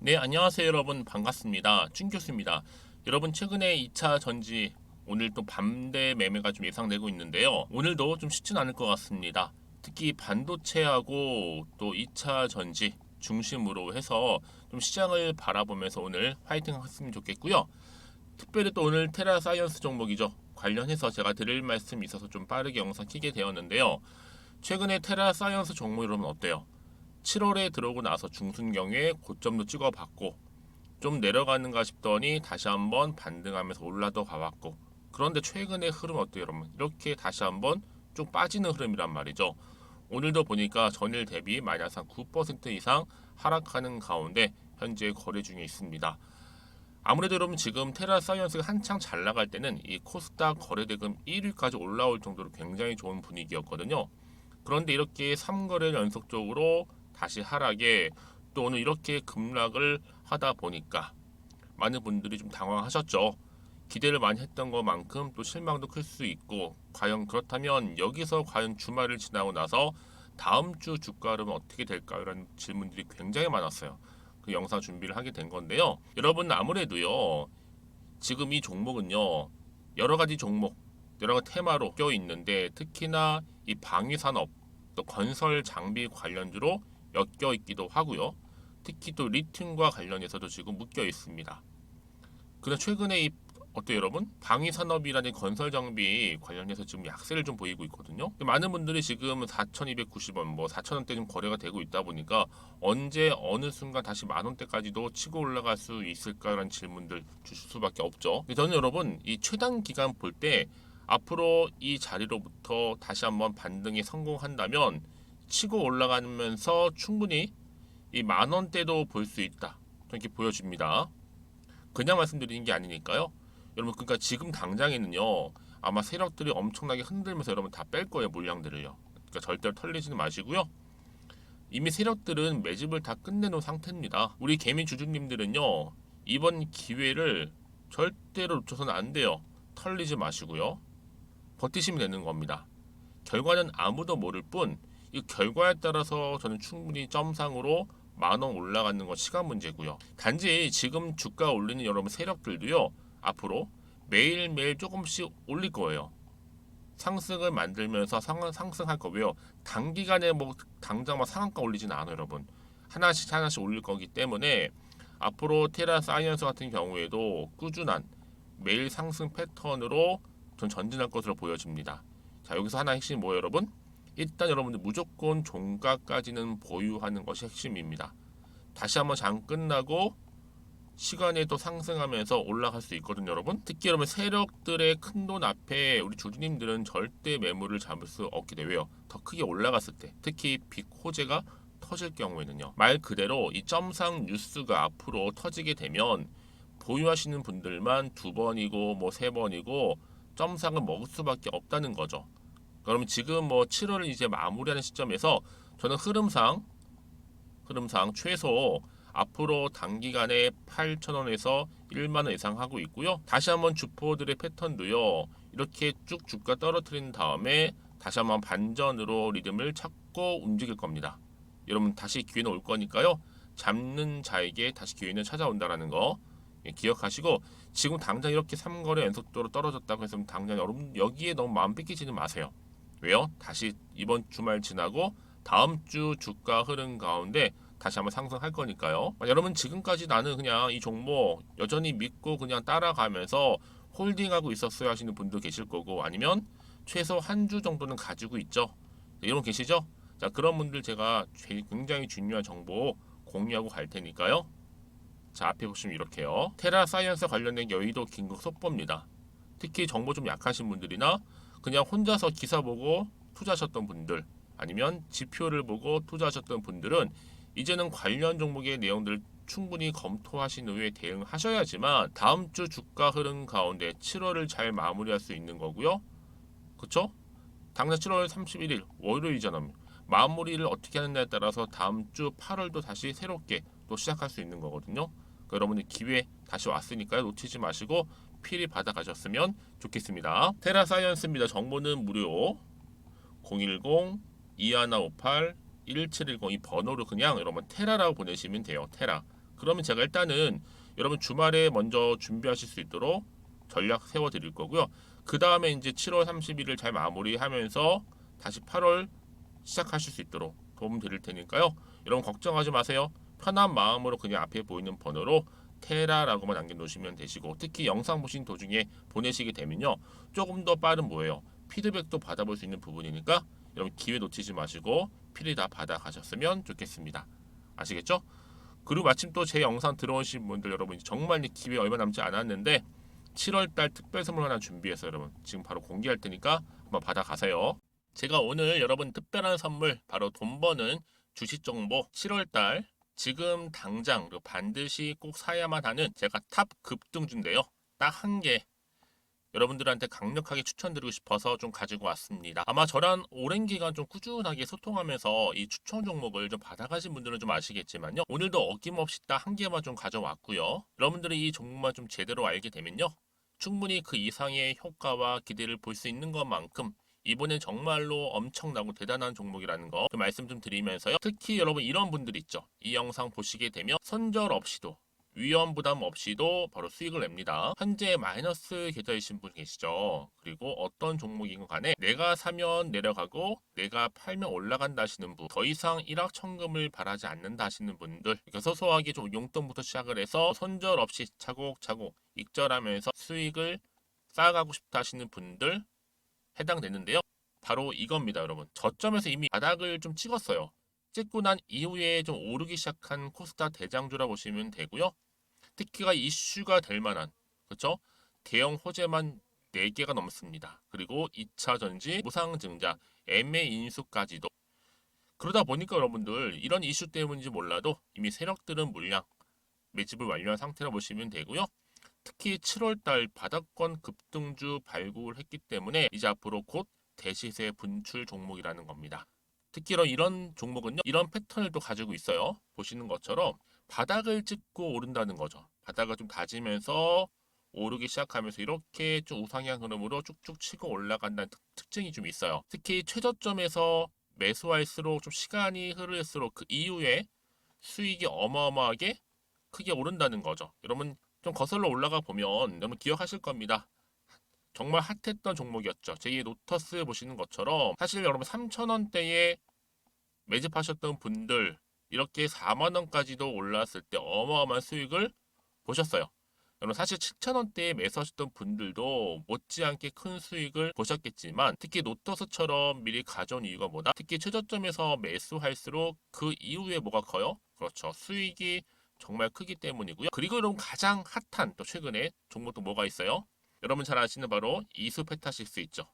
네, 안녕하세요 여러분. 반갑습니다. 준 교수입니다. 여러분, 최근에 2차 전지 오늘 또 반대 매매가 좀 예상되고 있는데요. 오늘도 좀 쉽진 않을 것 같습니다. 특히 반도체하고 또 2차 전지 중심으로 해서 좀 시장을 바라보면서 오늘 화이팅 했으면 좋겠고요. 특별히 또 오늘 테라 사이언스 종목이죠. 관련해서 제가 드릴 말씀이 있어서 좀 빠르게 영상 키게 되었는데요. 최근에 테라 사이언스 종목 여러분 어때요? 7월에 들어오고 나서 중순경에 고점도 찍어봤고 좀 내려가는가 싶더니 다시 한번 반등하면서 올라도 가봤고, 그런데 최근의 흐름 어때요 여러분? 이렇게 다시 한번 좀 빠지는 흐름이란 말이죠. 오늘도 보니까 전일 대비 마이너스 한 9% 이상 하락하는 가운데 현재 거래 중에 있습니다. 아무래도 여러분 지금 테라 사이언스가 한창 잘 나갈 때는 이 코스닥 거래대금 1위까지 올라올 정도로 굉장히 좋은 분위기였거든요. 그런데 이렇게 3거래 연속적으로 다시 하락에, 또 오늘 이렇게 급락을 하다 보니까 많은 분들이 좀 당황하셨죠. 기대를 많이 했던 것만큼 또 실망도 클 수 있고, 과연 그렇다면 여기서 과연 주말을 지나고 나서 다음 주 주가 흐름은 어떻게 될까요? 라는 질문들이 굉장히 많았어요. 그 영상 준비를 하게 된 건데요. 여러분, 아무래도요 지금 이 종목은요 여러 가지 종목, 여러 가지 테마로 껴 있는데, 특히나 이 방위산업 또 건설 장비 관련주로 엮여 있기도 하고요. 특히 또 리튬과 관련해서도 지금 묶여 있습니다. 그래서 최근에 이 어때요 여러분? 방위산업이라는 건설 장비 관련해서 지금 약세를 좀 보이고 있거든요. 많은 분들이 지금 4,290원, 뭐 4,000원대 좀 거래가 되고 있다 보니까 언제 어느 순간 다시 만 원대까지도 치고 올라갈 수 있을까라는 질문들 주실 수밖에 없죠. 저는 여러분 이 최단 기간 볼 때 앞으로 이 자리로부터 다시 한번 반등에 성공한다면 치고 올라가면서 충분히 이 만 원대도 볼 수 있다, 이렇게 보여집니다. 그냥 말씀드리는 게 아니니까요. 여러분, 그러니까 지금 당장에는요 아마 세력들이 엄청나게 흔들면서 여러분 다 뺄 거예요, 물량들을요. 그러니까 절대로 털리지는 마시고요. 이미 세력들은 매집을 다 끝내놓은 상태입니다. 우리 개미 주주님들은요 이번 기회를 절대로 놓쳐서는 안 돼요. 털리지 마시고요. 버티시면 되는 겁니다. 결과는 아무도 모를 뿐, 이 결과에 따라서 저는 충분히 점상으로 만 원 올라가는 건 시간 문제고요. 단지 지금 주가 올리는 여러분 세력들도요 앞으로 매일매일 조금씩 올릴 거예요. 상승을 만들면서 상승할 거고요. 단기간에 뭐 당장 막 상한가 올리지는 않아요 여러분. 하나씩 하나씩 올릴 거기 때문에 앞으로 테라 사이언스 같은 경우에도 꾸준한 매일 상승 패턴으로 전 전진할 것으로 보여집니다. 자, 여기서 하나 핵심이 뭐예요 여러분? 일단 여러분들 무조건 종가까지는 보유하는 것이 핵심입니다. 다시 한번 장 끝나고 시간에 또 상승하면서 올라갈 수 있거든요 여러분. 특히 여러분 세력들의 큰돈 앞에 우리 주주님들은 절대 매물을 잡을 수 없게 돼요. 더 크게 올라갔을 때, 특히 빅 호재가 터질 경우에는요, 말 그대로 이 점상 뉴스가 앞으로 터지게 되면 보유하시는 분들만 두 번이고 뭐 세 번이고 점상을 먹을 수밖에 없다는 거죠. 그러면 지금 뭐 7월을 이제 마무리하는 시점에서 저는 흐름상 최소 앞으로 단기간에 8,000원에서 1만 원 이상 하고 있고요. 다시 한번 주포들의 패턴도요 이렇게 쭉 주가 떨어뜨린 다음에 다시 한번 반전으로 리듬을 찾고 움직일 겁니다. 여러분, 다시 기회는 올 거니까요. 잡는 자에게 다시 기회는 찾아온다라는 거 기억하시고, 지금 당장 이렇게 3거래 연속도로 떨어졌다고 해서 당장 여러분 여기에 너무 마음 뺏기지는 마세요. 왜요? 다시 이번 주말 지나고 다음 주 주가 흐름 가운데 다시 한번 상승할 거니까요. 여러분, 지금까지 나는 그냥 이 종목 여전히 믿고 그냥 따라가면서 홀딩하고 있었어야 하시는 분도 계실 거고, 아니면 최소 한 주 정도는 가지고 있죠. 이런 계시죠? 자, 그런 분들 제가 굉장히 중요한 정보 공유하고 갈 테니까요. 자, 앞에 보시면 이렇게요. 테라 사이언스 관련된 여의도 긴급 속보입니다. 특히 정보 좀 약하신 분들이나 그냥 혼자서 기사 보고 투자하셨던 분들, 아니면 지표를 보고 투자하셨던 분들은 이제는 관련 종목의 내용들을 충분히 검토하신 후에 대응하셔야지만 다음 주 주가 흐름 가운데 7월을 잘 마무리할 수 있는 거고요. 그쵸? 당장 7월 31일 월요일이잖아요. 마무리를 어떻게 하느냐에 따라서 다음 주 8월도 다시 새롭게 또 시작할 수 있는 거거든요. 그러니까 여러분들 기회 다시 왔으니까요. 놓치지 마시고 필히 받아가셨으면 좋겠습니다. 테라 사이언스입니다. 정보는 무료. 010-2158-1710 이 번호로 그냥 여러분 테라라고 보내시면 돼요. 테라. 그러면 제가 일단은 여러분 주말에 먼저 준비하실 수 있도록 전략 세워 드릴 거고요. 그 다음에 이제 7월 30일을 잘 마무리하면서 다시 8월 시작하실 수 있도록 도움 드릴 테니까요. 여러분 걱정하지 마세요. 편한 마음으로 그냥 앞에 보이는 번호로 테라라고만 남겨놓으시면 되시고, 특히 영상 보신 도중에 보내시게 되면요, 조금 더 빠른 뭐예요, 피드백도 받아볼 수 있는 부분이니까 여러분 기회 놓치지 마시고 필히 다 받아가셨으면 좋겠습니다. 아시겠죠? 그리고 마침 또 제 영상 들어오신 분들 여러분, 정말 기회 얼마 남지 않았는데 7월달 특별 선물 하나 준비해서 여러분 지금 바로 공개할 테니까 한번 받아가세요. 제가 오늘 여러분 특별한 선물, 바로 돈 버는 주식 정보 7월달 지금 당장 반드시 꼭 사야만 하는 제가 탑 급등주인데요, 딱 한 개 여러분들한테 강력하게 추천드리고 싶어서 좀 가지고 왔습니다. 아마 저랑 오랜 기간 좀 꾸준하게 소통하면서 이 추천 종목을 좀 받아가신 분들은 좀 아시겠지만요, 오늘도 어김없이 딱 한 개만 좀 가져왔고요. 여러분들이 이 종목만 좀 제대로 알게 되면요, 충분히 그 이상의 효과와 기대를 볼 수 있는 것만큼 이번엔 정말로 엄청나고 대단한 종목이라는 거 그 말씀 좀 드리면서요, 특히 여러분 이런 분들 있죠. 이 영상 보시게 되면 손절 없이도 위험 부담 없이도 바로 수익을 냅니다. 현재 마이너스 계좌이신 분 계시죠. 그리고 어떤 종목이건 간에 내가 사면 내려가고 내가 팔면 올라간다 하시는 분, 더 이상 일확천금을 바라지 않는다 하시는 분들, 이렇게 소소하게 좀 용돈부터 시작을 해서 손절 없이 차곡차곡 익절하면서 수익을 쌓아가고 싶다 하시는 분들 해당되는데요. 바로 이겁니다, 여러분. 저점에서 이미 바닥을 좀 찍었어요. 찍고 난 이후에 좀 오르기 시작한 코스닥 대장주라 보시면 되고요. 특히가 이슈가 될 만한, 그렇죠? 대형 호재만 4개가 넘습니다. 그리고 2차 전지, 무상증자, 애매 인수까지도. 그러다 보니까 여러분들 이런 이슈 때문인지 몰라도 이미 세력들은 물량 매집을 완료한 상태라 보시면 되고요. 특히 7월달 바닥권 급등주 발굴을 했기 때문에 이제 앞으로 곧 대시세 분출 종목이라는 겁니다. 특히 이런 종목은요, 이런 패턴을 또 가지고 있어요. 보시는 것처럼 바닥을 찍고 오른다는 거죠. 바닥을 좀 다지면서 오르기 시작하면서 이렇게 좀 우상향 흐름으로 쭉쭉 치고 올라간다는 특징이 좀 있어요. 특히 최저점에서 매수할수록 좀 시간이 흐를수록 그 이후에 수익이 어마어마하게 크게 오른다는 거죠. 여러분 좀 거슬러 올라가 보면 여러분 기억하실 겁니다. 정말 핫했던 종목이었죠. 제2의 노터스 보시는 것처럼 사실 여러분 3,000원대에 매집하셨던 분들 이렇게 4만 원까지도 올랐을 때 어마어마한 수익을 보셨어요. 여러분 사실 7,000원대에 매수하셨던 분들도 못지않게 큰 수익을 보셨겠지만, 특히 노터스처럼 미리 가져온 이유가 뭐다? 특히 최저점에서 매수할수록 그 이후에 뭐가 커요? 그렇죠. 수익이 정말 크기 때문이고요. 그리고 여러분 가장 핫한 또 최근에 종목도 뭐가 있어요? 여러분 잘 아시는 바로 이수페타시스 있죠.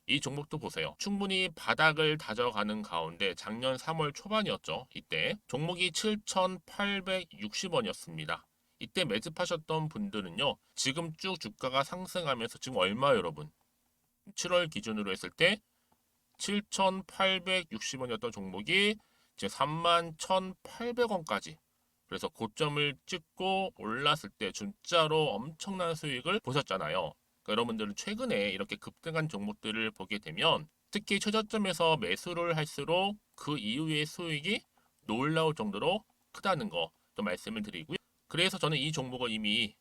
이 종목도 보세요. 충분히 바닥을 다져가는 가운데 작년 3월 초반이었죠. 이때 종목이 7,860원이었습니다. 이때 매집하셨던 분들은요, 지금 쭉 주가가 상승하면서 지금 얼마 여러분? 7월 기준으로 했을 때 7,860원이었던 종목이 이제 31,800원까지, 그래서 고점을 찍고 올랐을 때 진짜로 엄청난 수익을 보셨잖아요. 그러니까 여러분들은 최근에 이렇게 급등한 종목들을 보게 되면 특히 최저점에서 매수를 할수록 그 이후의 수익이 놀라울 정도로 크다는 거 또 말씀을 드리고요. 그래서 저는 이 종목을 이미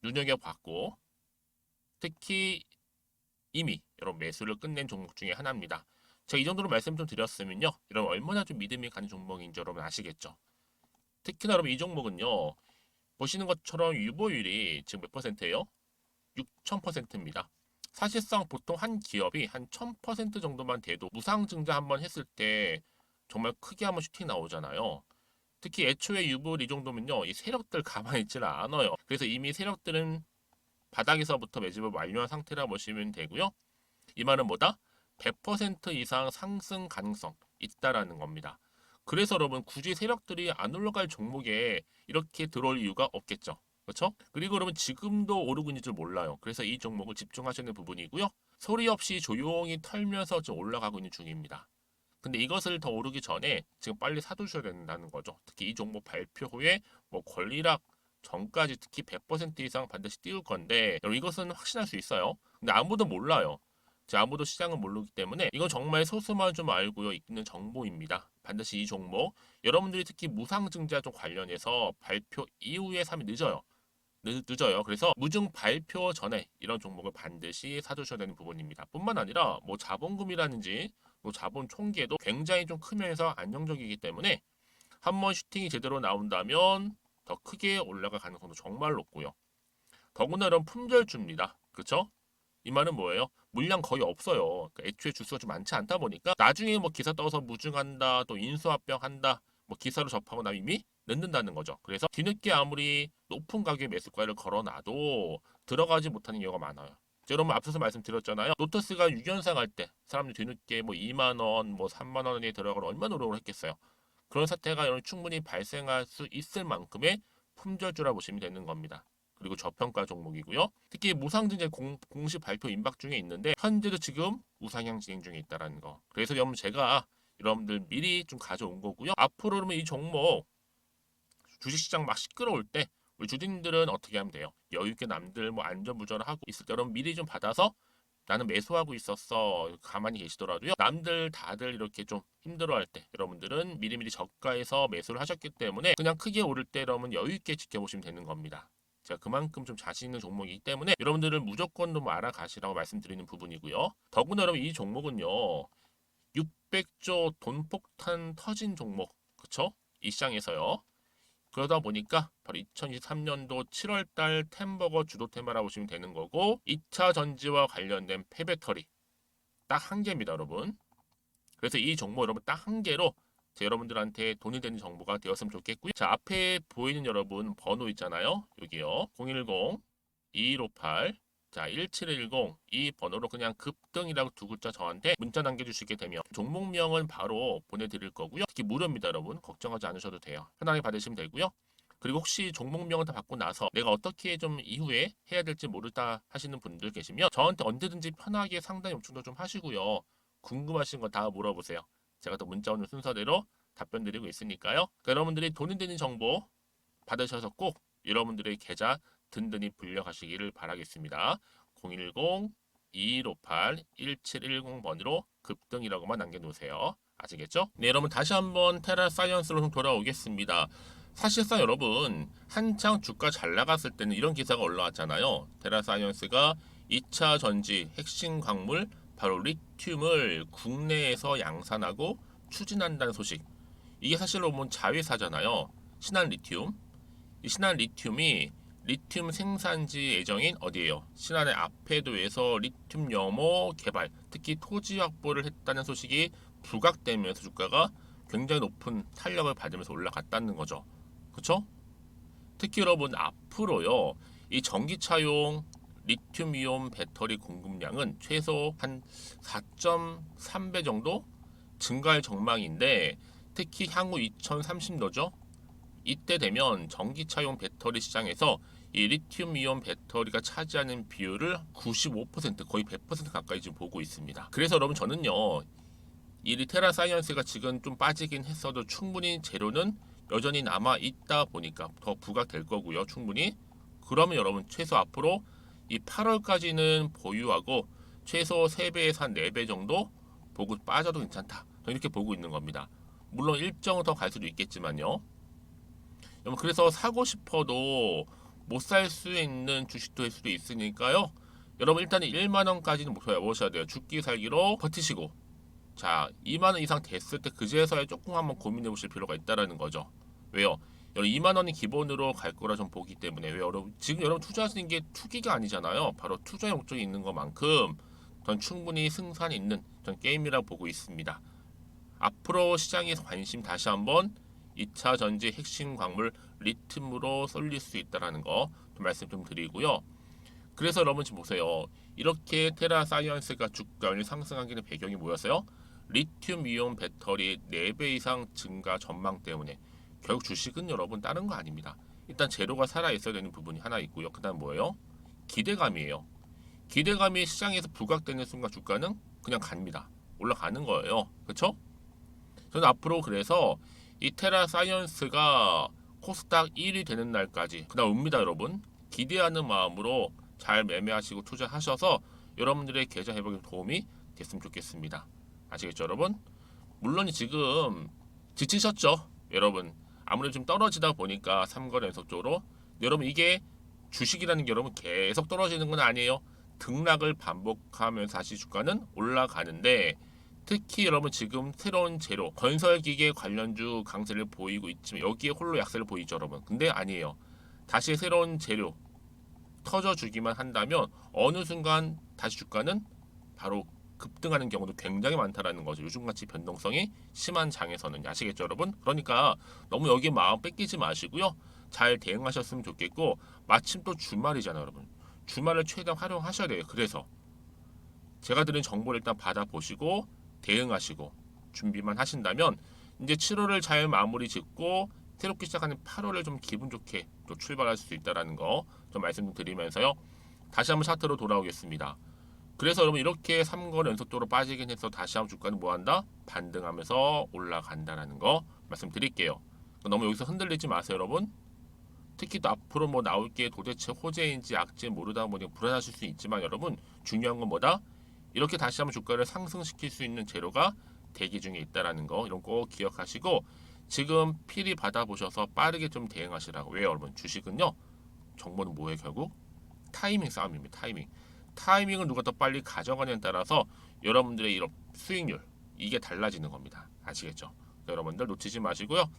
눈여겨봤고, 특히 이미 여러분 매수를 끝낸 종목 중에 하나입니다. 제가 이 정도로 말씀 좀 드렸으면요, 여러분 얼마나 좀 믿음이 가는 종목인지 여러분 아시겠죠? 특히나 여러분 이 종목은요, 보시는 것처럼 유보율이 지금 몇 퍼센트예요? 6,000%입니다. 사실상 보통 한 기업이 한 1,000% 정도만 돼도 무상증자 한번 했을 때 정말 크게 한번 슈팅 나오잖아요. 특히 애초에 유보율 이 정도면요, 이 세력들 가만히 있지는 않아요. 그래서 이미 세력들은 바닥에서부터 매집을 완료한 상태라 보시면 되고요. 이 말은 뭐다? 100% 이상 상승 가능성 있다라는 겁니다. 그래서 여러분 굳이 세력들이 안 올라갈 종목에 이렇게 들어올 이유가 없겠죠. 그렇죠? 그리고 여러분 지금도 오르고 있는 줄 몰라요. 그래서 이 종목을 집중하시는 부분이고요. 소리 없이 조용히 털면서 좀 올라가고 있는 중입니다. 근데 이것을 더 오르기 전에 지금 빨리 사두셔야 된다는 거죠. 특히 이 종목 발표 후에 뭐 권리락 전까지 특히 100% 이상 반드시 띄울 건데, 여러분 이것은 확신할 수 있어요. 근데 아무도 몰라요. 아무도 시장을 모르기 때문에 이건 정말 소수만 좀 알고요 있는 정보입니다. 반드시 이 종목 여러분들이 특히 무상증자 좀 관련해서 발표 이후에 사면 늦어요. 늦어요. 그래서 무증 발표 전에 이런 종목을 반드시 사두셔야 되는 부분입니다. 뿐만 아니라 뭐 자본금이라든지 뭐 자본 총계도 굉장히 좀 크면서 안정적이기 때문에 한번 슈팅이 제대로 나온다면 더 크게 올라갈 가능성도 정말 높고요. 더구나 이런 품절주입니다. 그렇죠? 이 말은 뭐예요? 물량 거의 없어요. 그러니까 애초에 주수가 좀 많지 않다 보니까 나중에 뭐 기사 떠서 무증한다, 또 인수합병한다, 뭐 기사로 접하고 나면 이미 늦는다는 거죠. 그래서 뒤늦게 아무리 높은 가격의 매수가를 걸어놔도 들어가지 못하는 경우가 많아요. 여러분 앞서서 말씀드렸잖아요. 노터스가 6연상 할 때 사람들이 뒤늦게 뭐 2만 원, 뭐 3만 원에 들어가러 얼마나 노력을 했겠어요. 그런 사태가 충분히 발생할 수 있을 만큼의 품절주라 보시면 되는 겁니다. 그리고 저평가 종목이고요. 특히 무상증자 공식 발표 임박 중에 있는데 현재도 지금 우상향 진행 중에 있다는 거. 그래서 여러분 제가 여러분들 미리 좀 가져온 거고요. 앞으로 그러면 이 종목 주식시장 막 시끄러울 때 우리 주주님들은 어떻게 하면 돼요? 여유 있게 남들 뭐 안전부전을 하고 있을 때 여러분 미리 좀 받아서 나는 매수하고 있었어 가만히 계시더라도요. 남들 다들 이렇게 좀 힘들어할 때 여러분들은 미리미리 저가에서 매수를 하셨기 때문에 그냥 크게 오를 때 여러분 여유 있게 지켜보시면 되는 겁니다. 제가 그만큼 좀 자신 있는 종목이기 때문에 여러분들은 무조건 좀 알아가시라고 말씀드리는 부분이고요. 더구나 여러분 이 종목은요. 600조 돈폭탄 터진 종목. 그쵸? 이 시장에서요. 그러다 보니까 바로 2023년도 7월달 템버거 주도 테마라고 보시면 되는 거고 2차 전지와 관련된 폐배터리 딱 한 개입니다 여러분. 그래서 이 종목 여러분 딱 한 개로 여러분들한테 돈이 되는 정보가 되었으면 좋겠고요. 자 앞에 보이는 여러분 번호 있잖아요. 여기요. 010-2158 자 1710 이 번호로 그냥 급등이라고 두 글자 저한테 문자 남겨주시게 되면 종목명은 바로 보내드릴 거고요. 특히 무료입니다 여러분. 걱정하지 않으셔도 돼요. 편하게 받으시면 되고요. 그리고 혹시 종목명을 다 받고 나서 내가 어떻게 좀 이후에 해야 될지 모르다 하시는 분들 계시면 저한테 언제든지 편하게 상담 요청도 좀 하시고요. 궁금하신 거 다 물어보세요. 제가 또 문자 오는 순서대로 답변 드리고 있으니까요. 그러니까 여러분들이 돈이 되는 정보 받으셔서 꼭 여러분들의 계좌 든든히 불려가시기를 바라겠습니다. 010-2158-1710번으로 급등이라고만 남겨놓으세요. 아시겠죠? 네, 여러분 다시 한번 테라사이언스로 좀 돌아오겠습니다. 사실상 여러분 한창 주가 잘 나갔을 때는 이런 기사가 올라왔잖아요. 테라사이언스가 2차 전지 핵심 광물 바로 리튬을 국내에서 양산하고 추진한다는 소식. 이게 사실로 보면 자회사잖아요. 신한리튬. 이 신한리튬이 리튬 생산지 예정인 어디예요? 신한의 아페도에서 리튬 염호 개발, 특히 토지 확보를 했다는 소식이 부각되면서 주가가 굉장히 높은 탄력을 받으면서 올라갔다는 거죠. 그렇죠? 특히 여러분 앞으로요. 이 전기차용 리튬이온 배터리 공급량은 최소 한 4.3배 정도 증가할 전망인데 특히 향후 2030년도죠. 이때 되면 전기차용 배터리 시장에서 이 리튬이온 배터리가 차지하는 비율을 95% 거의 100% 가까이 지금 보고 있습니다. 그래서 여러분 저는요. 이 리테라 사이언스가 지금 좀 빠지긴 했어도 충분히 재료는 여전히 남아 있다 보니까 더 부각될 거고요. 충분히. 그러면 여러분 최소 앞으로 이 8월까지는 보유하고 최소 3배에서 한 4배 정도 보고 빠져도 괜찮다. 이렇게 보고 있는 겁니다. 물론 일정은 더 갈 수도 있겠지만요. 여러분 그래서 사고 싶어도 못 살 수 있는 주식도 될 수도 있으니까요. 여러분 일단 1만 원까지는 목표에 모셔야 돼요. 죽기 살기로 버티시고 자 2만 원 이상 됐을 때 그제서야 조금 한번 고민해 보실 필요가 있다라는 거죠. 왜요? 여러분 2만 원이 기본으로 갈 거라 좀 보기 때문에 왜 여러분 지금 여러분 투자하시는 게 투기가 아니잖아요. 바로 투자의 목적이 있는 것만큼 전 충분히 승산 있는 전 게임이라고 보고 있습니다. 앞으로 시장에서 관심 다시 한번 2차 전지 핵심 광물 리튬으로 쏠릴 수 있다는 거 말씀 좀 드리고요. 그래서 여러분 지금 보세요. 이렇게 테라 사이언스가 주가를 상승하기는 배경이 뭐였어요? 리튬 이온 배터리 4배 이상 증가 전망 때문에 결국 주식은 여러분 다른 거 아닙니다. 일단 재료가 살아있어야 되는 부분이 하나 있고요. 그 다음 뭐예요? 기대감이에요. 기대감이 시장에서 부각되는 순간 주가는 그냥 갑니다. 올라가는 거예요. 그렇죠? 저는 앞으로 그래서 이 테라 사이언스가 코스닥 1위 되는 날까지 그다음 옵니다 여러분. 기대하는 마음으로 잘 매매하시고 투자하셔서 여러분들의 계좌 회복에 도움이 됐으면 좋겠습니다. 아시겠죠 여러분? 물론 지금 지치셨죠? 여러분 아무래도 좀 떨어지다 보니까 3거래 연속적으로 여러분 이게 주식이라는 게 여러분 계속 떨어지는 건 아니에요. 등락을 반복하면서 다시 주가는 올라가는데 특히 여러분 지금 새로운 재료 건설기계 관련주 강세를 보이고 있지만 여기에 홀로 약세를 보이죠 여러분. 근데 아니에요. 다시 새로운 재료 터져주기만 한다면 어느 순간 다시 주가는 바로 급등하는 경우도 굉장히 많다라는 거죠. 요즘같이 변동성이 심한 장에서는 아시겠죠 여러분? 그러니까 너무 여기에 마음 뺏기지 마시고요. 잘 대응하셨으면 좋겠고 마침 또 주말이잖아요 여러분. 주말을 최대한 활용하셔야 돼요. 그래서 제가 드린 정보를 일단 받아보시고 대응하시고 준비만 하신다면 이제 7월을 잘 마무리 짓고 새롭게 시작하는 8월을 좀 기분 좋게 또 출발할 수 있다라는 거 좀 말씀드리면서요. 다시 한번 차트로 돌아오겠습니다. 그래서 여러분 이렇게 3거 연속적으로 빠지긴 해서 다시 한번 주가는 뭐한다? 반등하면서 올라간다라는 거 말씀드릴게요. 너무 여기서 흔들리지 마세요 여러분. 특히 또 앞으로 뭐 나올 게 도대체 호재인지 악재 모르다 보니 불안하실 수 있지만 여러분 중요한 건 뭐다? 이렇게 다시 한번 주가를 상승시킬 수 있는 재료가 대기 중에 있다라는 거 이런 거 꼭 기억하시고 지금 필히 받아보셔서 빠르게 좀 대응하시라고. 왜요 여러분? 주식은요 정보는 뭐예요 결국? 타이밍 싸움입니다. 타이밍을 누가 더 빨리 가져가냐에 따라서 여러분들의 이런 수익률 이게 달라지는 겁니다. 아시겠죠? 여러분들 놓치지 마시고요.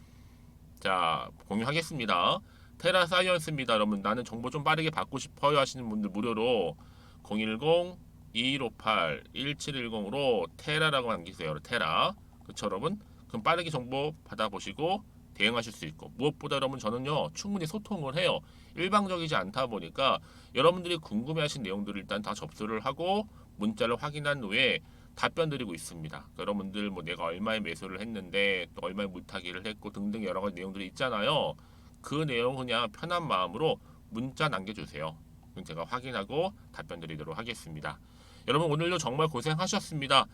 자 공유하겠습니다. 테라 사이언스입니다. 여러분 나는 정보 좀 빠르게 받고 싶어요 하시는 분들 무료로 010-2158-1710으로 테라라고 남기세요. 테라. 그쵸 여러분? 그럼 빠르게 정보 받아보시고 대응하실 수 있고 무엇보다 여러분 저는요 충분히 소통을 해요. 일방적이지 않다 보니까 여러분들이 궁금해하신 내용들을 일단 다 접수를 하고 문자를 확인한 후에 답변 드리고 있습니다. 여러분들 뭐 내가 얼마에 매수를 했는데 또 얼마에 물타기를 했고 등등 여러 가지 내용들이 있잖아요. 그 내용 그냥 편한 마음으로 문자 남겨주세요. 그럼 제가 확인하고 답변 드리도록 하겠습니다. 여러분 오늘도 정말 고생하셨습니다.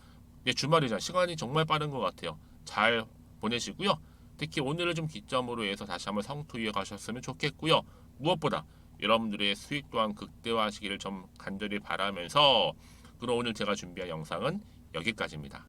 네, 주말이자 시간이 정말 빠른 것 같아요. 잘 보내시고요. 특히 오늘을 좀 기점으로 해서 다시 한번 성투 이어가셨으면 좋겠고요. 무엇보다 여러분들의 수익 또한 극대화하시기를 좀 간절히 바라면서 그럼 오늘 제가 준비한 영상은 여기까지입니다.